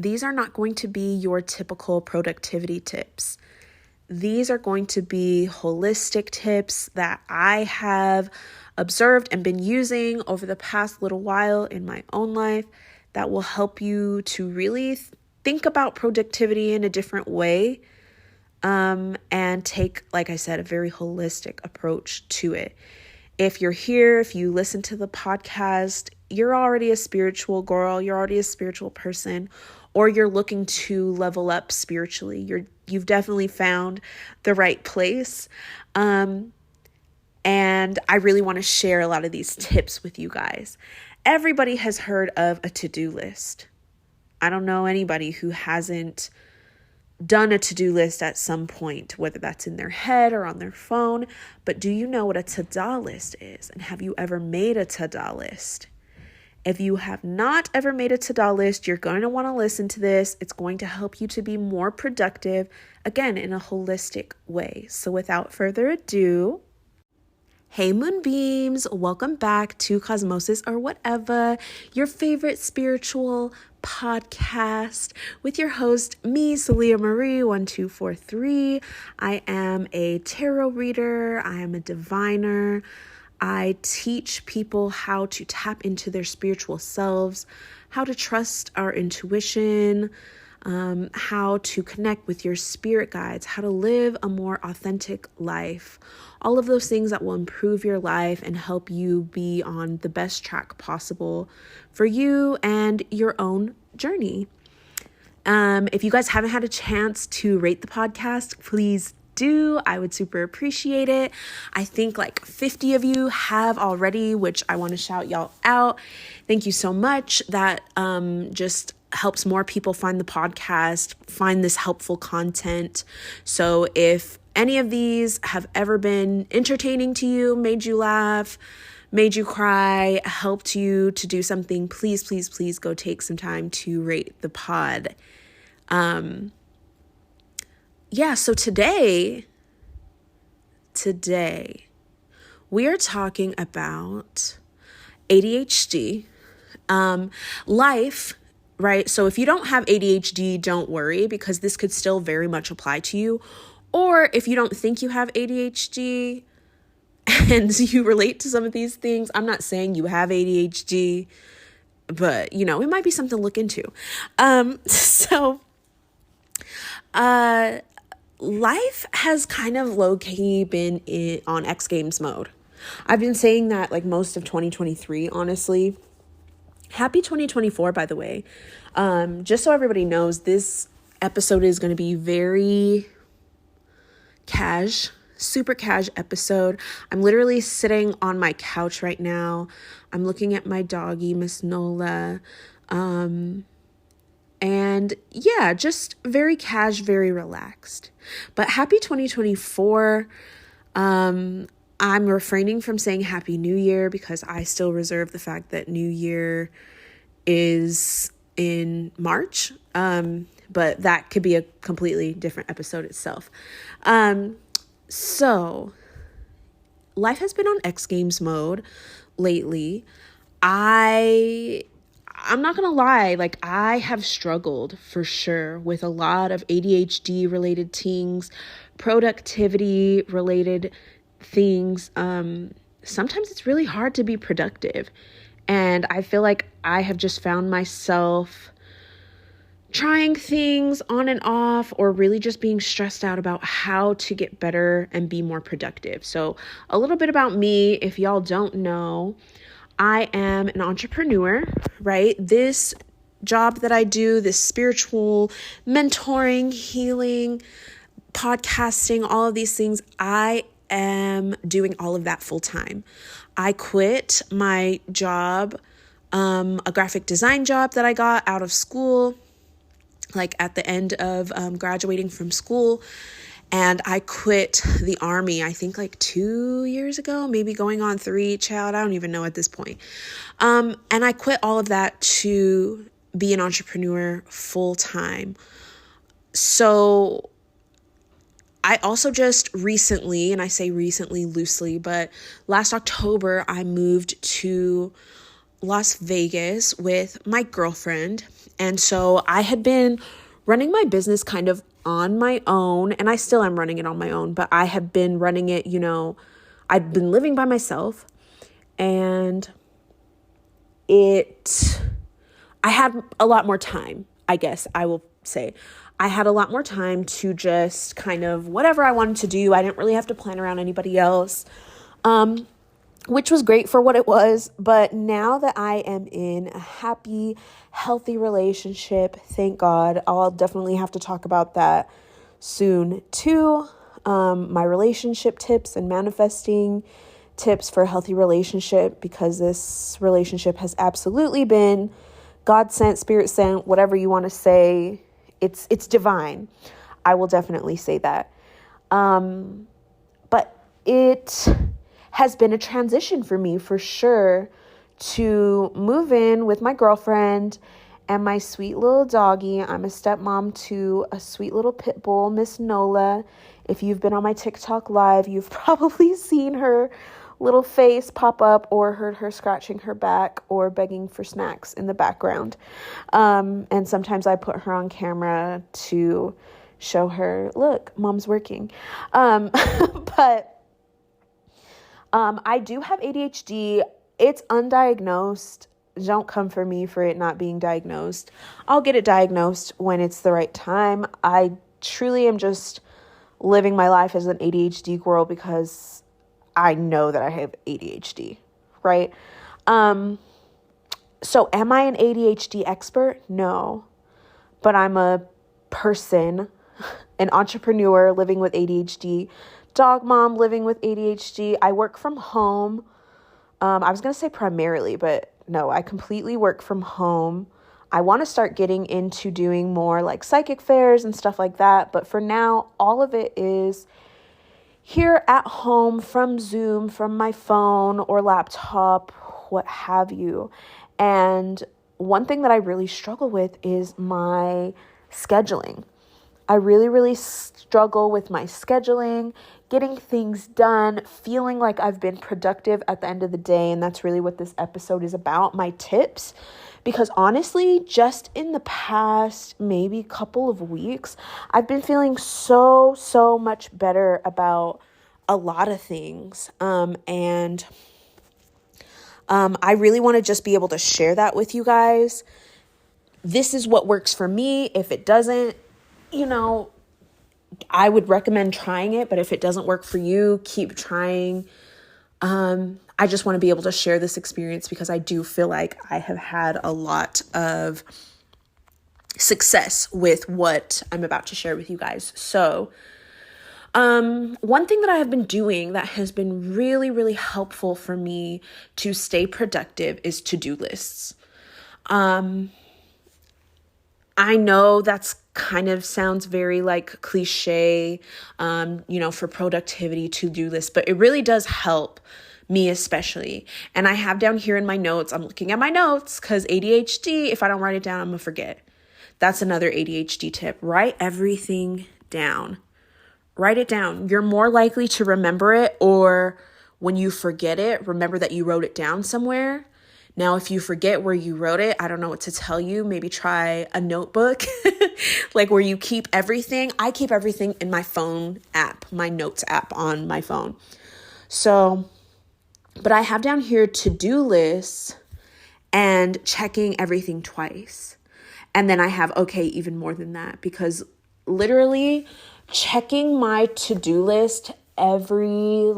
these are not going to be your typical productivity tips. These are going to be holistic tips that I have observed and been using over the past little while in my own life that will help you to really think about productivity in a different way, and take, like I said, a very holistic approach to it. If you're here, if you listen to the podcast, you're already a spiritual girl, you're already a spiritual person, or you're looking to level up spiritually. You've definitely found the right place. And I really want to share a lot of these tips with you guys. Everybody has heard of a to-do list. I don't know anybody who hasn't done a to-do list at some point, whether that's in their head or on their phone. But do you know what a to-do list is? And have you ever made a to-do list? If you have not ever made a to-do list, you're going to want to listen to this. It's going to help you to be more productive, again, in a holistic way. So without further ado, hey Moonbeams, welcome back to Cosmosis or Whatever, your favorite spiritual podcast with your host, me, Celia Marie 1243. I am a tarot reader. I am a diviner. I teach people how to tap into their spiritual selves, how to trust our intuition, how to connect with your spirit guides, how to live a more authentic life. All of those things that will improve your life and help you be on the best track possible for you and your own journey. If you guys haven't had a chance to rate the podcast, please do. I would super appreciate it. I think like 50 of you have already, which I want to shout y'all out. Thank you so much. That just helps more people find the podcast, find this helpful content. So if any of these have ever been entertaining to you, made you laugh, made you cry, helped you to do something, please, please, please go take some time to rate the pod. So today we are talking about ADHD, life, right? So if you don't have ADHD, don't worry, because this could still very much apply to you. Or if you don't think you have ADHD and you relate to some of these things, I'm not saying you have ADHD, but it might be something to look into. Life has kind of low-key been on X Games mode. I've been saying that like most of 2023, honestly. Happy 2024, by the way. Just so everybody knows, this episode is going to be very super cash episode. I'm literally sitting on my couch right now. I'm looking at my doggy, Miss Nola. And yeah, just very cash, very relaxed. But happy 2024. I'm refraining from saying Happy New Year because I still reserve the fact that New Year is in March. But that could be a completely different episode itself. So life has been on X Games mode lately. I'm not going to lie, like I have struggled for sure with a lot of ADHD related things, productivity related things. Sometimes it's really hard to be productive. And I feel like I have just found myself trying things on and off, or really just being stressed out about how to get better and be more productive. So a little bit about me, if y'all don't know, I am an entrepreneur, right? This job that I do, this spiritual mentoring, healing, podcasting, all of these things, I am doing all of that full time. I quit my job, a graphic design job that I got out of school, like at the end of graduating from school. And I quit the Army, I think like 2 years ago, maybe going on 3, child. I don't even know at this point. And I quit all of that to be an entrepreneur full time. So I also just recently, and I say recently loosely, but last October, I moved to Las Vegas with my girlfriend. And so I had been running my business kind of on my own, and I still am running it on my own, but I have been running it, I've been living by myself, and I had a lot more time, I guess I will say. I had a lot more time to just kind of whatever I wanted to do. I didn't really have to plan around anybody else, which was great for what it was. But now that I am in a happy, healthy relationship, thank God, I'll definitely have to talk about that soon too. My relationship tips and manifesting tips for a healthy relationship, because this relationship has absolutely been God sent, spirit sent, whatever you want to say. It's divine. I will definitely say that. But it has been a transition for me, for sure, to move in with my girlfriend and my sweet little doggy. I'm a stepmom to a sweet little pit bull, Miss Nola. If you've been on my TikTok live, you've probably seen her little face pop up or heard her scratching her back or begging for snacks in the background. And sometimes I put her on camera to show her, look, mom's working. But I do have ADHD. It's undiagnosed. Don't come for me for it not being diagnosed. I'll get it diagnosed when it's the right time. I truly am just living my life as an ADHD girl because I know that I have ADHD, right? So am I an ADHD expert? No, but I'm a person, an entrepreneur living with ADHD, dog mom living with ADHD. I work from home. I was going to say primarily, but no, I completely work from home. I want to start getting into doing more like psychic fairs and stuff like that. But for now, all of it is here at home from Zoom, from my phone or laptop, what have you. And one thing that I really struggle with is my scheduling. I really, really struggle with my scheduling, getting things done, feeling like I've been productive at the end of the day. And that's really what this episode is about, my tips. Because honestly, just in the past maybe couple of weeks, I've been feeling so much better about a lot of things. And I really want to just be able to share that with you guys. This is what works for me. If it doesn't, I would recommend trying it, but if it doesn't work for you, keep trying. I just want to be able to share this experience because I do feel like I have had a lot of success with what I'm about to share with you guys. So, one thing that I have been doing that has been really, really helpful for me to stay productive is to-do lists. I know that's kind of sounds very like cliche, for productivity to-do lists, but it really does help me especially. And I have down here in my notes, I'm looking at my notes because ADHD, if I don't write it down, I'm gonna forget. That's another ADHD tip. Write everything down. Write it down. You're more likely to remember it, or when you forget it, remember that you wrote it down somewhere. Now, if you forget where you wrote it, I don't know what to tell you. Maybe try a notebook, like where you keep everything. I keep everything in my phone app, my notes app on my phone. So, but I have down here to-do lists and checking everything twice. And then I have, even more than that, because literally checking my to-do list every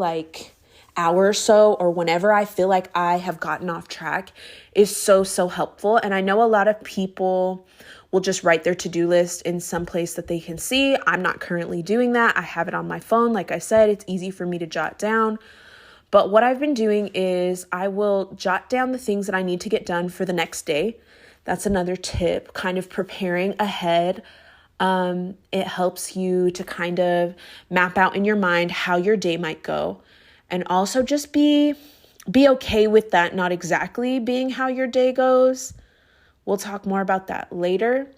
hour or so, or whenever I feel like I have gotten off track, is so helpful. And I know a lot of people will just write their to-do list in some place that they can see. I'm not currently doing that. I have it on my phone. Like I said, it's easy for me to jot down. But what I've been doing is I will jot down the things that I need to get done for the next day. That's another tip, kind of preparing ahead. It helps you to kind of map out in your mind how your day might go. And also just be okay with that not exactly being how your day goes. We'll talk more about that later.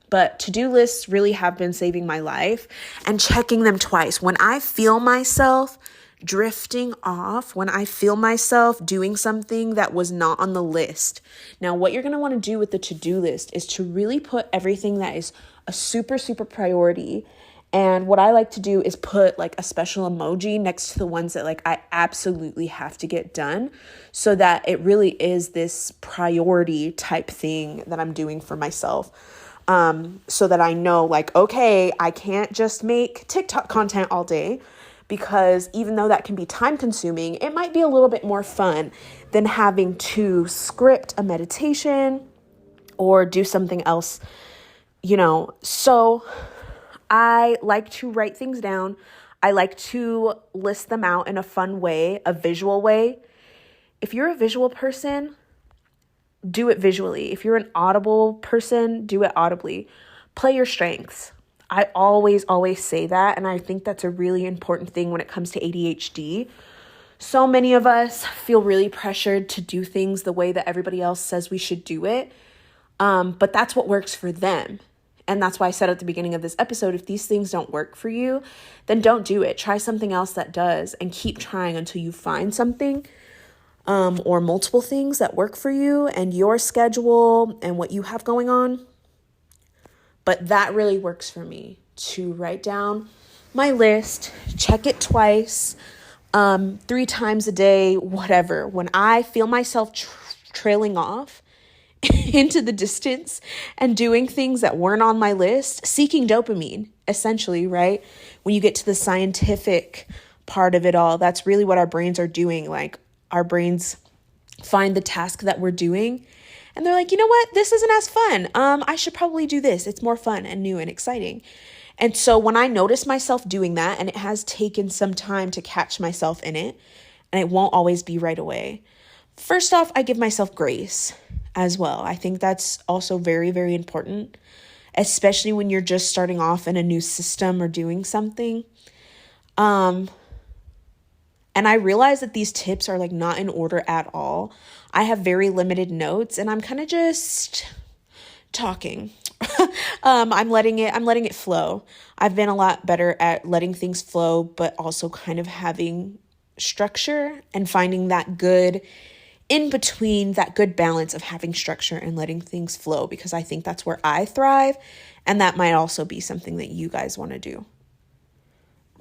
But to-do lists really have been saving my life, and checking them twice. When I feel myself drifting off when I feel myself doing something that was not on the list. Now, what you're going to want to do with the to-do list is to really put everything that is a super, super priority. And what I like to do is put like a special emoji next to the ones that like I absolutely have to get done, so that it really is this priority type thing that I'm doing for myself. So that I know like, okay, I can't just make TikTok content all day, because even though that can be time consuming, it might be a little bit more fun than having to script a meditation or do something else, So I like to write things down. I like to list them out in a fun way, a visual way. If you're a visual person, do it visually. If you're an audible person, do it audibly. Play your strengths. I always say that, and I think that's a really important thing when it comes to ADHD. So many of us feel really pressured to do things the way that everybody else says we should do it, but that's what works for them. And that's why I said at the beginning of this episode, if these things don't work for you, then don't do it. Try something else that does, and keep trying until you find something or multiple things that work for you and your schedule and what you have going on. But that really works for me, to write down my list, check it twice, 3 times a day, whatever. When I feel myself trailing off into the distance and doing things that weren't on my list, seeking dopamine, essentially, right? When you get to the scientific part of it all, that's really what our brains are doing. Like, our brains find the task that we're doing, and they're like, you know what? This isn't as fun. I should probably do this. It's more fun and new and exciting. And so when I notice myself doing that, and it has taken some time to catch myself in it, and it won't always be right away. First off, I give myself grace as well. I think that's also very, very important, especially when you're just starting off in a new system or doing something. And I realize that these tips are like not in order at all. I have very limited notes, and I'm kind of just talking. I'm letting it flow. I've been a lot better at letting things flow, but also kind of having structure and finding that good in between, that good balance of having structure and letting things flow, because I think that's where I thrive. And that might also be something that you guys want to do,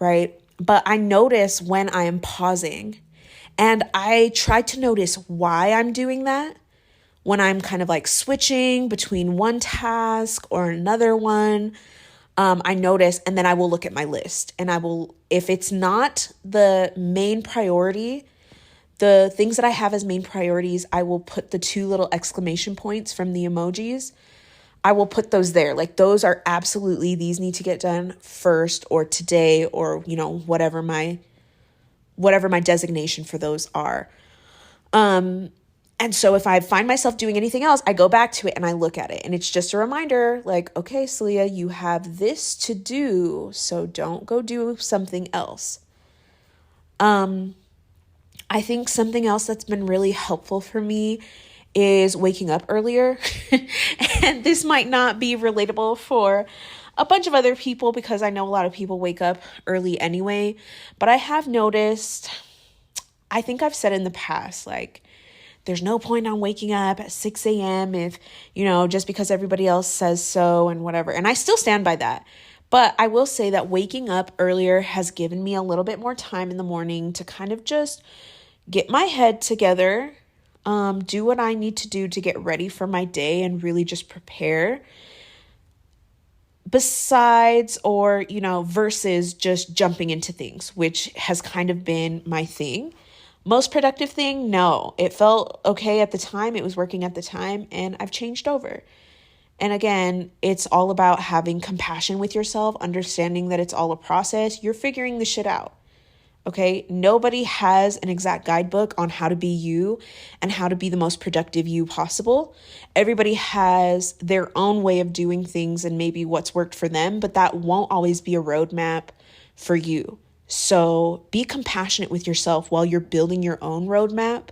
right? But I notice when I am pausing, and I try to notice why I'm doing that. When I'm kind of like switching between one task or another one, I notice, and then I will look at my list, and I will, if it's not the main priority, the things that I have as main priorities, I will put the 2 little exclamation points from the emojis. I will put those there. Like, those are absolutely, these need to get done first, or today, or, whatever my designation for those are. And so if I find myself doing anything else, I go back to it and I look at it, and it's just a reminder, like, okay, Celia, you have this to do, so don't go do something else. I think something else that's been really helpful for me is waking up earlier. And this might not be relatable for a bunch of other people, because I know a lot of people wake up early anyway. But I have noticed, I think I've said in the past, like, there's no point on waking up at 6 a.m. if, just because everybody else says so and whatever. And I still stand by that. But I will say that waking up earlier has given me a little bit more time in the morning to kind of just get my head together, do what I need to do to get ready for my day and really just prepare. Besides, or, versus just jumping into things, which has kind of been my thing. Most productive thing? No. It felt okay at the time. It was working at the time, and I've changed over. And again, it's all about having compassion with yourself, understanding that it's all a process. You're figuring the shit out. Okay? Nobody has an exact guidebook on how to be you and how to be the most productive you possible. Everybody has their own way of doing things and maybe what's worked for them, but that won't always be a roadmap for you. So be compassionate with yourself while you're building your own roadmap.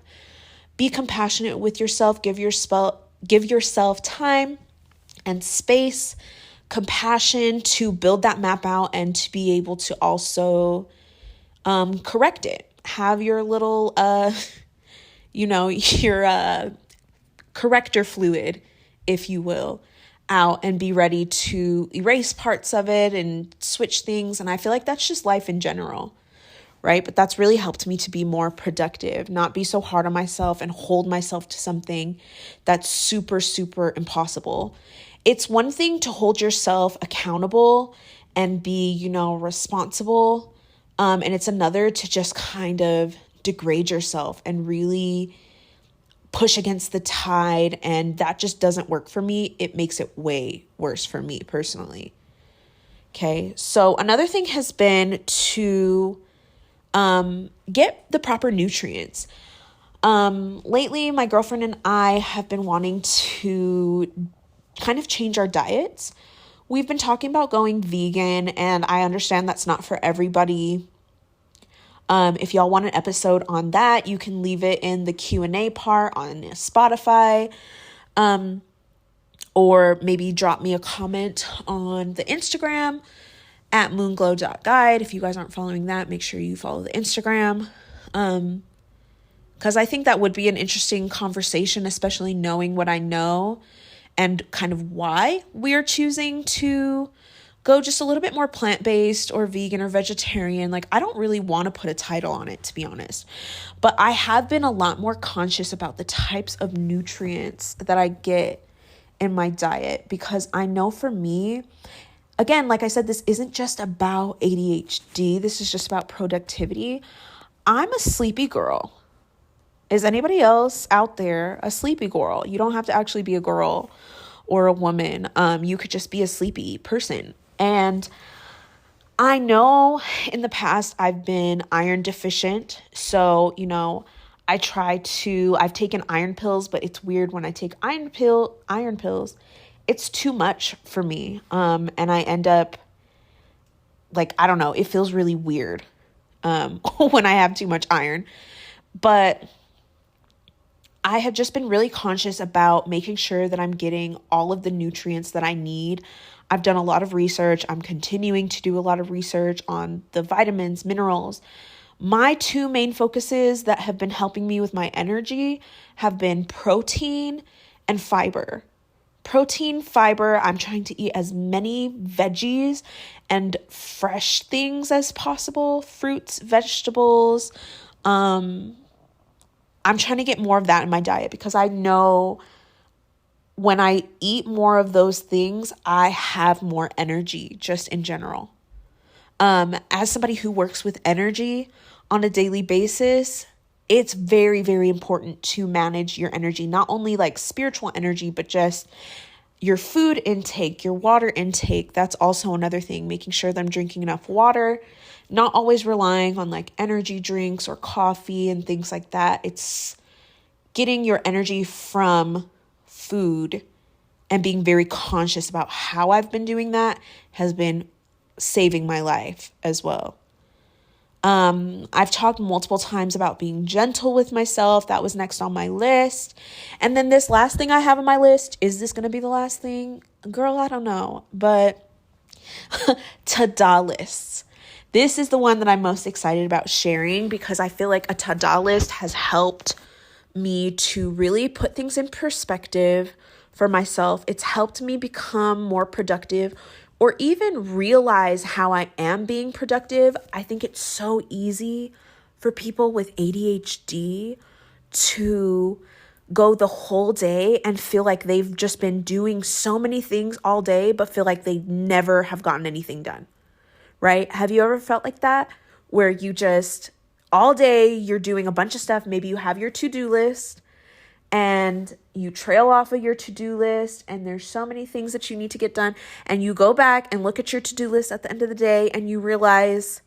Be compassionate with yourself. Give yourself time and space, compassion to build that map out, and to be able to also correct it. Have your little, your corrector fluid, if you will, out and be ready to erase parts of it and switch things. And I feel like that's just life in general, right? But that's really helped me to be more productive, not be so hard on myself and hold myself to something that's super, super impossible. It's one thing to hold yourself accountable and be, responsible. And it's another to just kind of degrade yourself and really push against the tide. And that just doesn't work for me. It makes it way worse for me personally. Okay. So another thing has been to get the proper nutrients. Lately, my girlfriend and I have been wanting to kind of change our diets. We've been talking about going vegan, and I understand that's not for everybody. If y'all want an episode on that, you can leave it in the Q&A part on Spotify, or maybe drop me a comment on the Instagram at moonglow.guide. If you guys aren't following that, make sure you follow the Instagram. Because I think that would be an interesting conversation, especially knowing what I know and kind of why we are choosing to go just a little bit more plant-based or vegan or vegetarian. Like, I don't really want to put a title on it, to be honest. But I have been a lot more conscious about the types of nutrients that I get in my diet, because I know for me, again, like I said, this isn't just about ADHD. This is just about productivity. I'm a sleepy girl. Is anybody else out there a sleepy girl? You don't have to actually be a girl or a woman. You could just be a sleepy person. And I know in the past I've been iron deficient. So, I've taken iron pills, but it's weird when I take iron pills, it's too much for me. And I end up I don't know, it feels really weird, when I have too much iron. But I have just been really conscious about making sure that I'm getting all of the nutrients that I need. I've done a lot of research. I'm continuing to do a lot of research on the vitamins, minerals. My two main focuses that have been helping me with my energy have been protein and fiber. Protein, fiber, I'm trying to eat as many veggies and fresh things as possible, fruits, vegetables. I'm trying to get more of that in my diet, because I know when I eat more of those things, I have more energy just in general. As somebody who works with energy on a daily basis, it's very, very important to manage your energy, not only spiritual energy, but just your food intake, your water intake. That's also another thing, making sure that I'm drinking enough water, not always relying on energy drinks or coffee and things like that. It's getting your energy from food and being very conscious about how I've been doing that has been saving my life as well. I've talked multiple times about being gentle with myself. That was next on my list. And then this last thing I have on my list, is this going to be the last thing? Girl, I don't know. But to-do lists. This is the one that I'm most excited about sharing, because I feel like a to-do list has helped me to really put things in perspective for myself. It's helped me become more productive, or even realize how I am being productive. I think it's so easy for people with ADHD to go the whole day and feel like they've just been doing so many things all day, but feel like they never have gotten anything done, right? Have you ever felt like that, where you just all day you're doing a bunch of stuff? Maybe you have your to-do list and you trail off of your to-do list, and there's so many things that you need to get done, and you go back and look at your to-do list at the end of the day and you realize,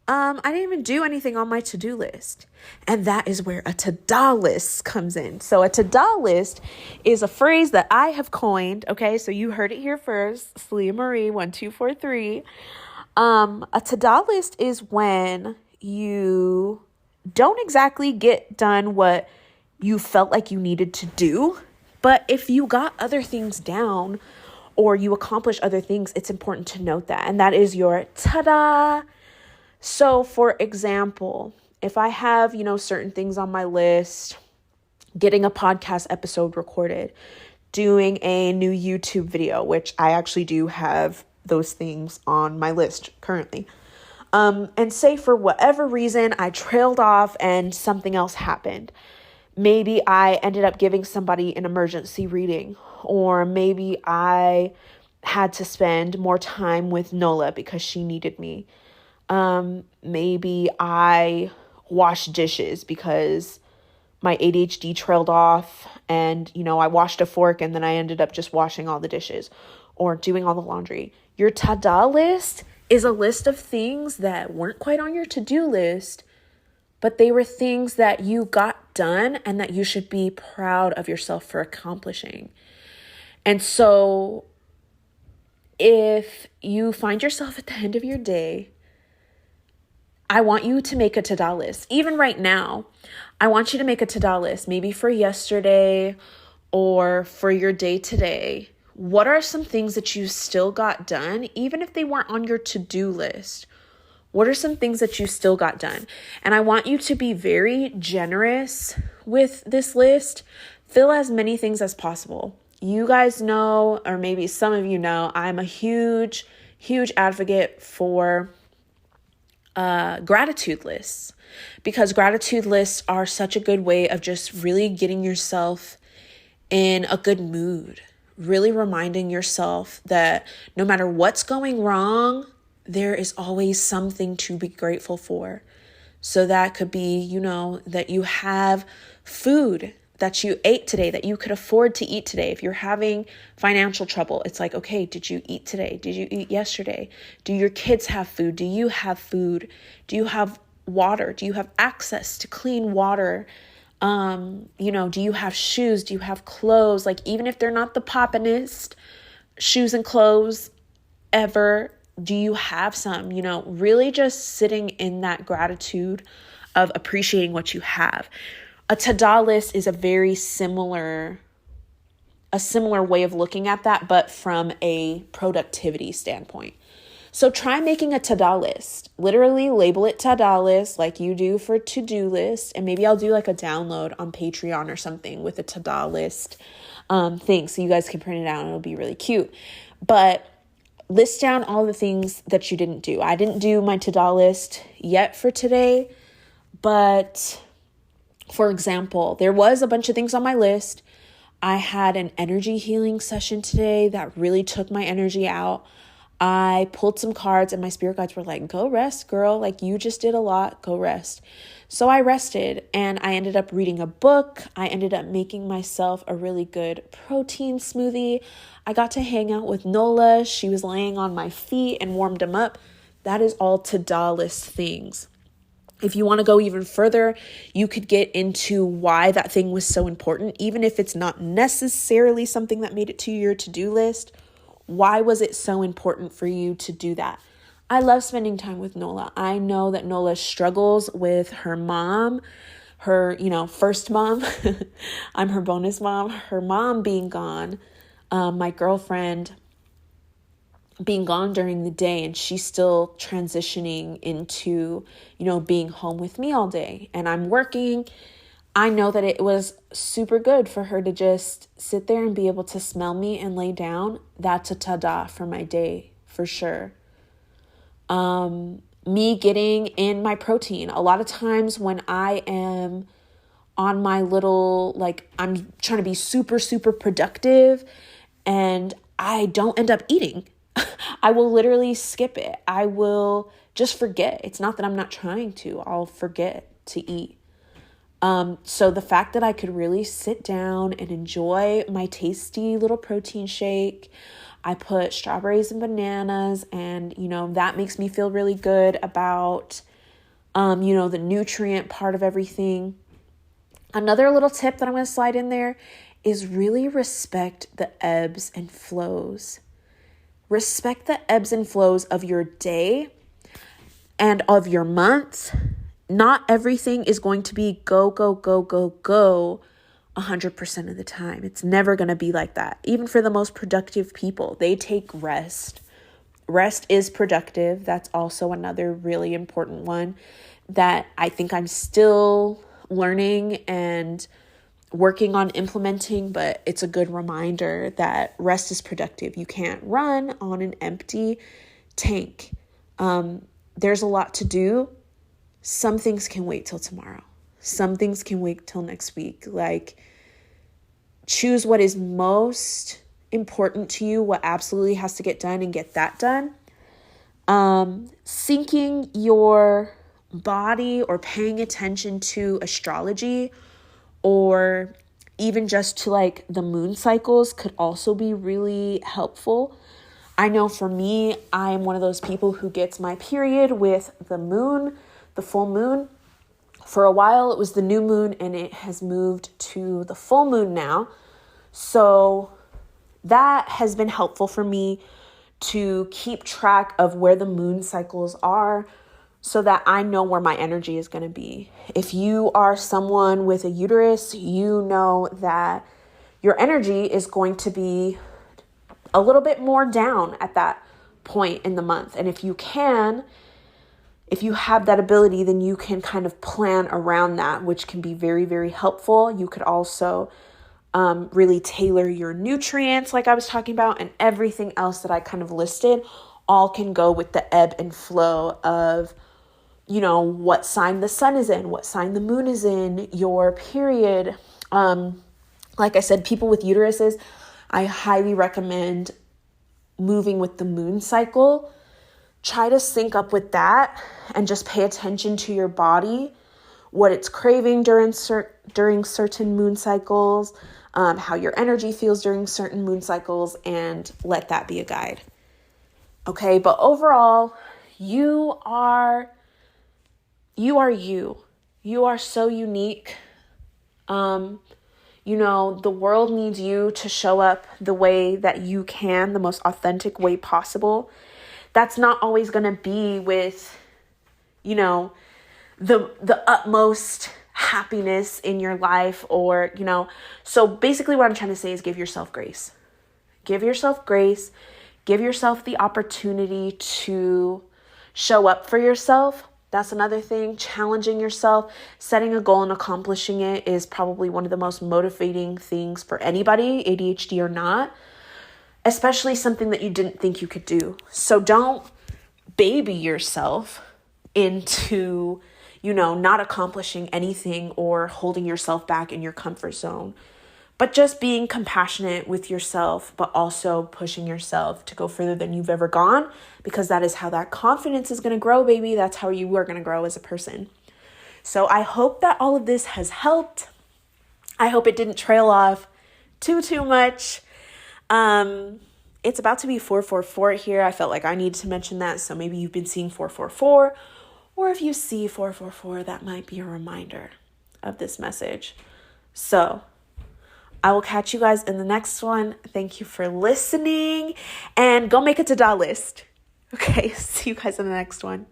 I didn't even do anything on my to-do list. And that is where a to-do list comes in. So a to-do list is a phrase that I have coined. Okay, so you heard it here first. Celia Marie 1243. A to-do list is when you don't exactly get done what you felt like you needed to do, but if you got other things down or you accomplish other things, it's important to note that. And that is your ta-da So for example, if I have, certain things on my list, getting a podcast episode recorded, doing a new YouTube video, which I actually do have those things on my list currently. And say for whatever reason, I trailed off and something else happened. Maybe I ended up giving somebody an emergency reading, or maybe I had to spend more time with Nola because she needed me. Maybe I washed dishes because my ADHD trailed off and, I washed a fork and then I ended up just washing all the dishes or doing all the laundry. Your ta-da list is a list of things that weren't quite on your to-do list, but they were things that you got done and that you should be proud of yourself for accomplishing. And so if you find yourself at the end of your day, I want you to make a to-do list. Even right now, I want you to make a to-do list, maybe for yesterday or for your day today. What are some things that you still got done, even if they weren't on your to-do list? What are some things that you still got done? And I want you to be very generous with this list. Fill as many things as possible. You guys know, or maybe some of you know, I'm a huge, huge advocate for gratitude lists, because gratitude lists are such a good way of just really getting yourself in a good mood, really reminding yourself that no matter what's going wrong, there is always something to be grateful for. So that could be, that you have food that you ate today, that you could afford to eat today. If you're having financial trouble, it's like, okay, did you eat today? Did you eat yesterday? Do your kids have food? Do you have food? Do you have water? Do you have access to clean water? Do you have shoes? Do you have clothes? Like, even if they're not the poppinest shoes and clothes ever, do you have some? Really just sitting in that gratitude of appreciating what you have. A to-do list is a similar way of looking at that, but from a productivity standpoint. So try making a to-do list. Literally label it to-do list like you do for to-do list. And maybe I'll do like a download on Patreon or something with a to-do list thing so you guys can print it out and it'll be really cute. But list down all the things that you didn't do. I didn't do my to-do list yet for today, but for example, there was a bunch of things on my list. I had an energy healing session today that really took my energy out. I pulled some cards and my spirit guides were like, go rest, girl. Like, you just did a lot, go rest. So I rested and I ended up reading a book. I ended up making myself a really good protein smoothie. I got to hang out with Nola. She was laying on my feet and warmed them up. That is all to-do list things. If you want to go even further, you could get into why that thing was so important, even if it's not necessarily something that made it to your to-do list. Why was it so important for you to do that? I love spending time with Nola. I know that Nola struggles with her mom, her, first mom. I'm her bonus mom. Her mom being gone, my girlfriend being gone during the day, and she's still transitioning into, being home with me all day, and I'm working. I know that it was super good for her to just sit there and be able to smell me and lay down. That's a ta-da for my day, for sure. Me getting in my protein. A lot of times when I am on my little, I'm trying to be super, super productive and I don't end up eating, I will literally skip it. I will just forget. It's not that I'm not trying to. I'll forget to eat. So the fact that I could really sit down and enjoy my tasty little protein shake, I put strawberries and bananas, and, that makes me feel really good about, the nutrient part of everything. Another little tip that I'm going to slide in there is really respect the ebbs and flows. Respect the ebbs and flows of your day and of your month. Not everything is going to be go, go, go, go, go 100% of the time. It's never going to be like that. Even for the most productive people, they take rest. Rest is productive. That's also another really important one that I think I'm still learning and working on implementing, but it's a good reminder that rest is productive. You can't run on an empty tank. There's a lot to do. Some things can wait till tomorrow. Some things can wait till next week. Like, choose what is most important to you, what absolutely has to get done, and get that done. Syncing your body or paying attention to astrology or even just to like the moon cycles could also be really helpful. I know for me, I'm one of those people who gets my period with the moon, the full moon. For a while, it was the new moon, and it has moved to the full moon now. So that has been helpful for me to keep track of where the moon cycles are so that I know where my energy is going to be. If you are someone with a uterus, you know that your energy is going to be a little bit more down at that point in the month. And if you have that ability, then you can kind of plan around that, which can be very, very helpful. You could also really tailor your nutrients like I was talking about, and everything else that I kind of listed all can go with the ebb and flow of, what sign the sun is in, what sign the moon is in, your period. Like I said, people with uteruses, I highly recommend moving with the moon cycle. Try to sync up with that and just pay attention to your body, what it's craving during certain moon cycles, how your energy feels during certain moon cycles, and let that be a guide. Okay, but overall, you are you. You are so unique. The world needs you to show up the way that you can, the most authentic way possible. That's not always going to be with, the utmost happiness in your life or, so basically what I'm trying to say is give yourself grace. Give yourself grace. Give yourself the opportunity to show up for yourself. That's another thing. Challenging yourself, setting a goal and accomplishing it is probably one of the most motivating things for anybody, ADHD or not, especially something that you didn't think you could do. So don't baby yourself into, not accomplishing anything or holding yourself back in your comfort zone, but just being compassionate with yourself, but also pushing yourself to go further than you've ever gone, because that is how that confidence is going to grow, baby. That's how you are going to grow as a person. So I hope that all of this has helped. I hope it didn't trail off too much. It's about to be 444 here. I felt like I needed to mention that. So maybe you've been seeing 444, or if you see 444, that might be a reminder of this message. So I will catch you guys in the next one. Thank you for listening, and go make a to-do list. Okay, see you guys in the next one.